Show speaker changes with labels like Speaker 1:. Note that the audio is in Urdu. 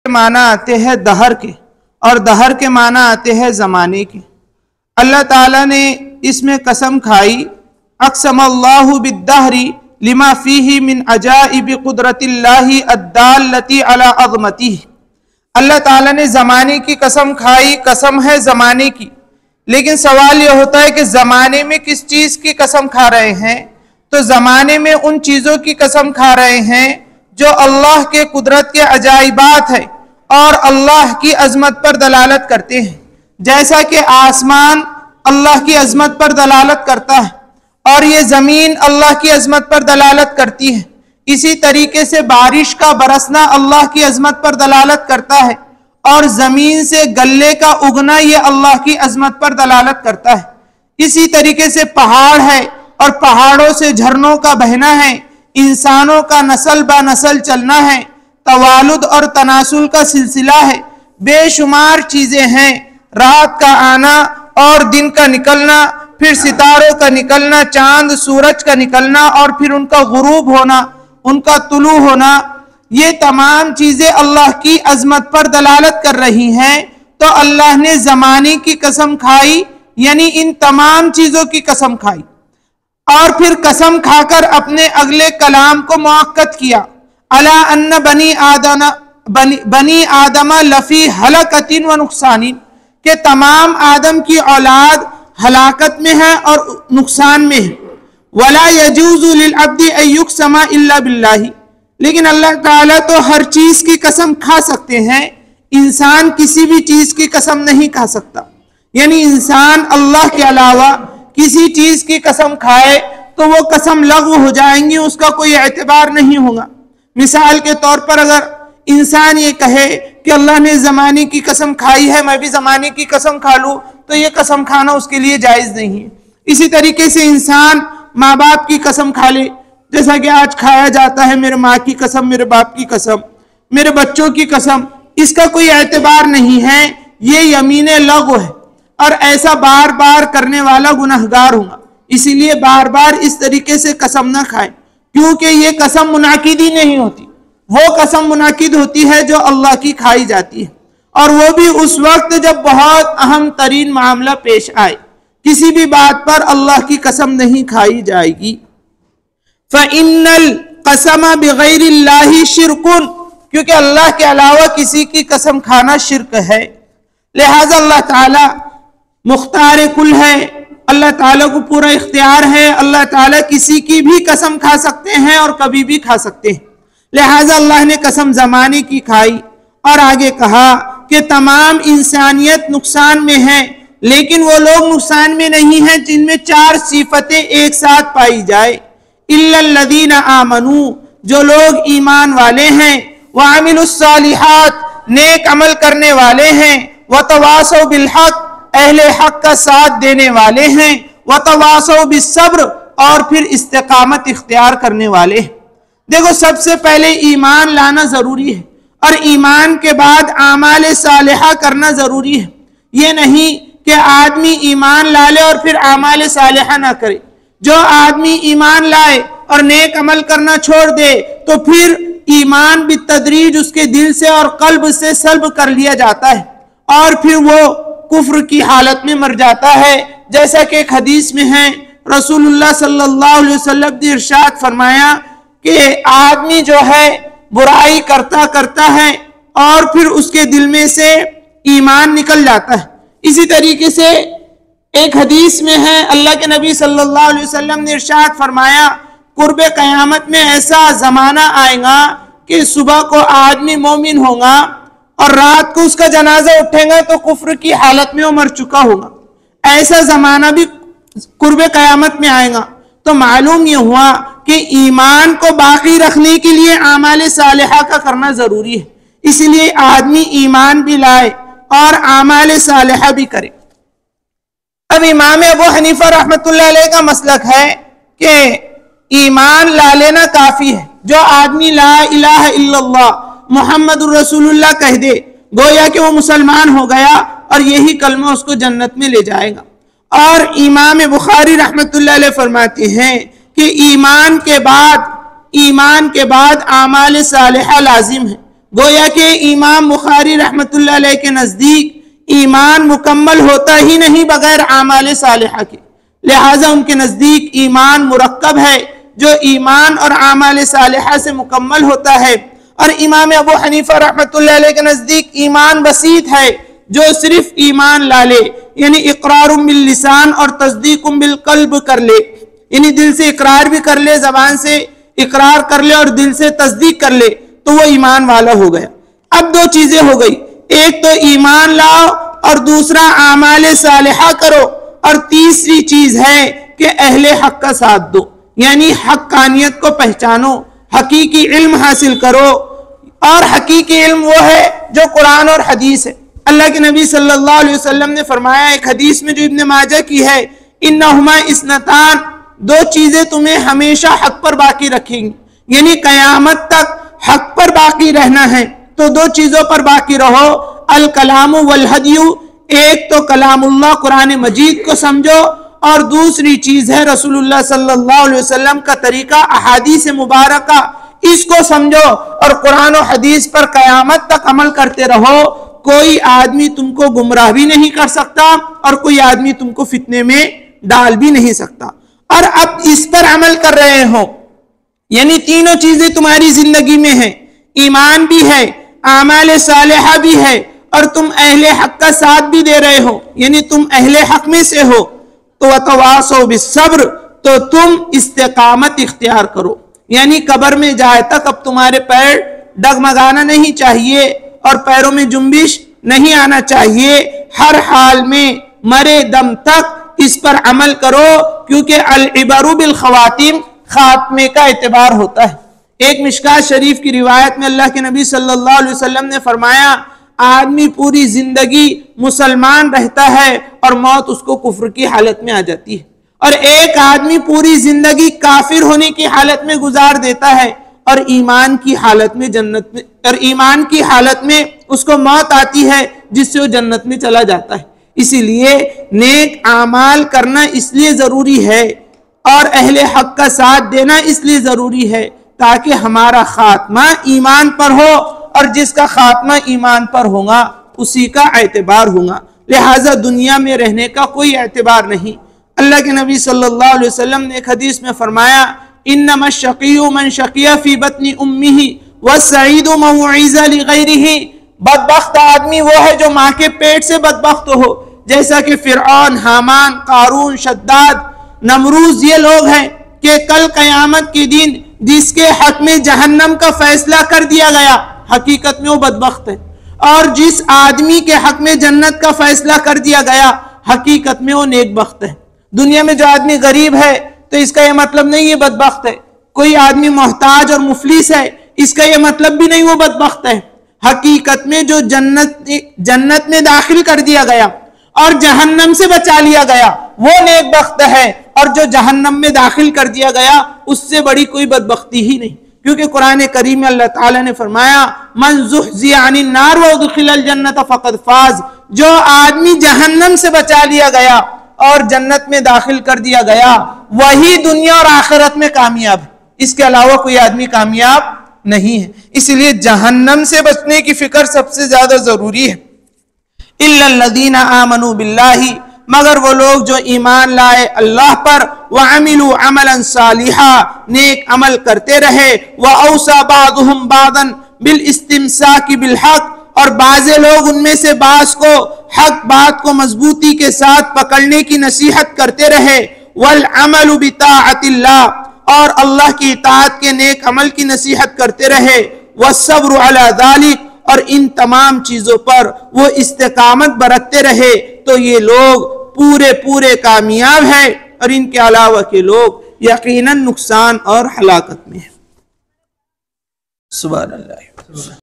Speaker 1: معنی آتے ہیں دہر کے، اور دہر کے معنی آتے ہیں زمانے کے۔ اللہ تعالیٰ نے اس میں قسم کھائی، اقسم اللہ بالدہر لما فیہ من عجائب قدرت اللہ الدالۃ علی عظمتہ۔ اللہ تعالیٰ نے زمانے کی قسم کھائی، قسم ہے زمانے کی، لیکن سوال یہ ہوتا ہے کہ زمانے میں کس چیز کی قسم کھا رہے ہیں؟ تو زمانے میں ان چیزوں کی قسم کھا رہے ہیں جو اللہ کے قدرت کے عجائبات ہیں اور اللہ کی عظمت پر دلالت کرتے ہیں، جیسا کہ آسمان اللہ کی عظمت پر دلالت کرتا ہے اور یہ زمین اللہ کی عظمت پر دلالت کرتی ہے۔ اسی طریقے سے بارش کا برسنا اللہ کی عظمت پر دلالت کرتا ہے، اور زمین سے غلے کا اگنا یہ اللہ کی عظمت پر دلالت کرتا ہے۔ اسی طریقے سے پہاڑ ہے اور پہاڑوں سے جھرنوں کا بہنا ہے، انسانوں کا نسل با نسل چلنا ہے، توالد اور تناسل کا سلسلہ ہے، بے شمار چیزیں ہیں، رات کا آنا اور دن کا نکلنا، پھر ستاروں کا نکلنا، چاند سورج کا نکلنا اور پھر ان کا غروب ہونا، ان کا طلوع ہونا، یہ تمام چیزیں اللہ کی عظمت پر دلالت کر رہی ہیں۔ تو اللہ نے زمانے کی قسم کھائی، یعنی ان تمام چیزوں کی قسم کھائی، اور پھر قسم کھا کر اپنے اگلے کلام کو مؤکد کیا، الا ان بنی آدم لفی ہلاکت و نقصان، کہ تمام آدم کی اولاد ہلاکت میں ہے اور نقصان میں ہے۔ ولا يجوز للعبد ان يقسم الا بالله، لیکن اللہ تعالیٰ تو ہر چیز کی قسم کھا سکتے ہیں، انسان کسی بھی چیز کی قسم نہیں کھا سکتا۔ یعنی انسان اللہ کے علاوہ کسی چیز کی قسم کھائے تو وہ قسم لغو ہو جائیں گی، اس کا کوئی اعتبار نہیں ہوگا۔ مثال کے طور پر اگر انسان یہ کہے کہ اللہ نے زمانے کی قسم کھائی ہے، میں بھی زمانے کی قسم کھا لوں، تو یہ قسم کھانا اس کے لیے جائز نہیں ہے۔ اسی طریقے سے انسان ماں باپ کی قسم کھا لے، جیسا کہ آج کھایا جاتا ہے، میرے ماں کی قسم، میرے باپ کی قسم، میرے بچوں کی قسم، اس کا کوئی اعتبار نہیں ہے، یہ یمین لغو ہے، اور ایسا بار بار کرنے والا گنہگار ہوگا۔ اسی لیے بار بار اس طریقے سے قسم نہ کھائیں، کیونکہ یہ قسم منعقد ہی نہیں ہوتی۔ وہ قسم منعقد ہوتی ہے جو اللہ کی کھائی جاتی ہے، اور وہ بھی اس وقت جب بہت اہم ترین معاملہ پیش آئے۔ کسی بھی بات پر اللہ کی قسم نہیں کھائی جائے گی۔ فَإِنَّ الْقَسَمَ بِغَيْرِ اللَّهِ شِرْكٌ، کیونکہ اللہ کے علاوہ کسی کی قسم کھانا شرک ہے۔ لہذا اللہ تعالیٰ مختار کل ہے، اللہ تعالیٰ کو پورا اختیار ہے، اللہ تعالیٰ کسی کی بھی قسم کھا سکتے ہیں اور کبھی بھی کھا سکتے ہیں۔ لہذا اللہ نے قسم زمانے کی کھائی، اور آگے کہا کہ تمام انسانیت نقصان میں ہے، لیکن وہ لوگ نقصان میں نہیں ہیں جن میں چار صفتیں ایک ساتھ پائی جائے۔ الا الذین آمنوا، جو لوگ ایمان والے ہیں، وعملوا الصالحات، نیک عمل کرنے والے ہیں، وتواصوا بالحق، اہل حق کا ساتھ دینے والے ہیں، وتواصوا بالصبر، اور پھر استقامت اختیار کرنے والے ہیں۔ دیکھو، سب سے پہلے ایمان لانا ضروری ہے، اور ایمان کے بعد اعمال صالحہ کرنا ضروری ہے۔ یہ نہیں کہ آدمی ایمان لا لے اور پھر اعمال صالحہ نہ کرے۔ جو آدمی ایمان لائے اور نیک عمل کرنا چھوڑ دے تو پھر ایمان بالتدریج اس کے دل سے اور قلب سے سلب کر لیا جاتا ہے، اور پھر وہ کفر کی حالت میں مر جاتا ہے، جیسا کہ ایک حدیث میں ہے، رسول اللہ صلی اللہ علیہ وسلم نے ارشاد فرمایا کہ آدمی جو ہے برائی کرتا کرتا ہے اور پھر اس کے دل میں سے ایمان نکل جاتا ہے۔ اسی طریقے سے ایک حدیث میں ہے، اللہ کے نبی صلی اللہ علیہ وسلم نے ارشاد فرمایا، قرب قیامت میں ایسا زمانہ آئے گا کہ صبح کو آدمی مومن ہوگا اور رات کو اس کا جنازہ اٹھے گا تو کفر کی حالت میں وہ مر چکا ہوگا۔ ایسا زمانہ بھی قرب قیامت میں آئے گا۔ تو معلوم یہ ہوا کہ ایمان کو باقی رکھنے کے لیے اعمال صالحہ کا کرنا ضروری ہے، اس لیے آدمی ایمان بھی لائے اور اعمال صالحہ بھی کرے۔ اب امام ابو حنیفہ رحمۃ اللہ علیہ کا مسلک ہے کہ ایمان لا لینا کافی ہے۔ جو آدمی لا الہ الا اللہ محمد الرسول اللہ کہہ دے، گویا کہ وہ مسلمان ہو گیا، اور یہی کلمہ اس کو جنت میں لے جائے گا۔ اور امام بخاری رحمۃ اللہ علیہ فرماتے ہیں کہ ایمان کے بعد اعمال صالحہ لازم ہے، گویا کہ امام بخاری رحمۃ اللہ علیہ کے نزدیک ایمان مکمل ہوتا ہی نہیں بغیر اعمال صالحہ کے، لہٰذا ان کے نزدیک ایمان مرکب ہے جو ایمان اور اعمال صالحہ سے مکمل ہوتا ہے، اور امام ابو حنیفہ رحمۃ اللہ علیہ کے نزدیک ایمان بسیط ہے جو صرف ایمان لا لے، یعنی اقرار باللسان اور تصدیق بالقلب کر لے، یعنی دل سے اقرار بھی کر لے، زبان سے اقرار کر لے اور دل سے تصدیق کر لے تو وہ ایمان والا ہو گیا۔ اب دو چیزیں ہو گئی، ایک تو ایمان لاؤ اور دوسرا اعمال صالحہ کرو، اور تیسری چیز ہے کہ اہل حق کا ساتھ دو، یعنی حقانیت کو پہچانو، حقیقی علم حاصل کرو، اور حقیقی علم وہ ہے جو قرآن اور حدیث ہے۔ اللہ کے نبی صلی اللہ علیہ وسلم نے فرمایا ایک حدیث میں جو ابن ماجہ کی ہے، انہما اثنتان، دو چیزیں تمہیں ہمیشہ حق پر باقی رکھیں گی، یعنی قیامت تک حق پر باقی رہنا ہے تو دو چیزوں پر باقی رہو، الکلام والہدی، ایک تو کلام اللہ قرآن مجید کو سمجھو، اور دوسری چیز ہے رسول اللہ صلی اللہ علیہ وسلم کا طریقہ احادیث مبارکہ، اس کو سمجھو اور قرآن و حدیث پر قیامت تک عمل کرتے رہو۔ کوئی آدمی تم کو گمراہ بھی نہیں کر سکتا اور کوئی آدمی تم کو فتنے میں ڈال بھی نہیں سکتا، اور اب اس پر عمل کر رہے ہو، یعنی تینوں چیزیں تمہاری زندگی میں ہیں، ایمان بھی ہے، اعمال صالحہ بھی ہے، اور تم اہل حق کا ساتھ بھی دے رہے ہو، یعنی تم اہل حق میں سے ہو، تو وتواصوا بالصبر، تو تم استقامت اختیار کرو، یعنی قبر میں جائے تک اب تمہارے پیر ڈگمگانا نہیں چاہیے اور پیروں میں جنبش نہیں آنا چاہیے، ہر حال میں مرے دم تک اس پر عمل کرو، کیونکہ العبر بالخواتیم، خاتمے کا اعتبار ہوتا ہے۔ ایک مشکات شریف کی روایت میں اللہ کے نبی صلی اللہ علیہ وسلم نے فرمایا آدمی پوری زندگی مسلمان رہتا ہے اور موت اس کو کفر کی حالت میں آ جاتی ہے، اور ایک آدمی پوری زندگی کافر ہونے کی حالت میں گزار دیتا ہے اور ایمان کی حالت میں جنت میں، اور ایمان کی حالت میں اس کو موت آتی ہے جس سے وہ جنت میں چلا جاتا ہے۔ اسی لیے نیک اعمال کرنا اس لیے ضروری ہے اور اہل حق کا ساتھ دینا اس لیے ضروری ہے تاکہ ہمارا خاتمہ ایمان پر ہو، اور جس کا خاتمہ ایمان پر ہوگا اسی کا اعتبار ہوگا، لہٰذا دنیا میں رہنے کا کوئی اعتبار نہیں۔ اللہ کے نبی صلی اللہ علیہ وسلم نے ایک حدیث میں فرمایا انما الشقی من شقی فی بطن امہ والسعید من وعظ لغیرہ، بدبخت آدمی وہ ہے جو ماں کے پیٹ سے بدبخت ہو، جیسا کہ فرعون، حامان، قارون، شداد، نمروز، یہ لوگ ہیں کہ کل قیامت کے دن جس کے حق میں جہنم کا فیصلہ کر دیا گیا حقیقت میں وہ بدبخت ہے، اور جس آدمی کے حق میں جنت کا فیصلہ کر دیا گیا حقیقت میں وہ نیک بخت ہے۔ دنیا میں جو آدمی غریب ہے تو اس کا یہ مطلب نہیں یہ بدبخت ہے، کوئی آدمی محتاج اور مفلس ہے اس کا یہ مطلب بھی نہیں وہ بدبخت ہے، حقیقت میں جو جنت میں داخل کر دیا گیا اور جہنم سے بچا لیا گیا وہ نیک بخت ہے، اور جو جہنم میں داخل کر دیا گیا اس سے بڑی کوئی بدبختی ہی نہیں، کیونکہ قرآن کریم میں اللہ تعالیٰ نے فرمایا من زحزح عن النار وادخل الجنت فقد فاز، جو آدمی جہنم سے بچا لیا گیا اور جنت میں داخل کر دیا گیا وہی دنیا اور آخرت میں کامیاب ہے، اس کے علاوہ کوئی آدمی کامیاب نہیں ہے۔ اس لیے جہنم سے بچنے کی فکر سب سے زیادہ ضروری ہے۔ الا الذین آمنوا باللہ، مگر وہ لوگ جو ایمان لائے اللہ پر، وعملوا عملا صالحا، نیک عمل کرتے رہے، واوصى بعضهم بعضا بالاستمساک بالحق، اور بعض لوگ ان میں سے بعض کو حق بات کو مضبوطی کے ساتھ پکڑنے کی نصیحت کرتے رہے، والعمل بطاعت اللہ، اور اللہ کی اطاعت کے نیک عمل کی نصیحت کرتے رہے، والصبر علی ذلک، اور ان تمام چیزوں پر وہ استقامت برتتے رہے، تو یہ لوگ پورے کامیاب ہیں، اور ان کے علاوہ کے لوگ یقیناً نقصان اور ہلاکت میں ہیں۔ سبحان اللہ۔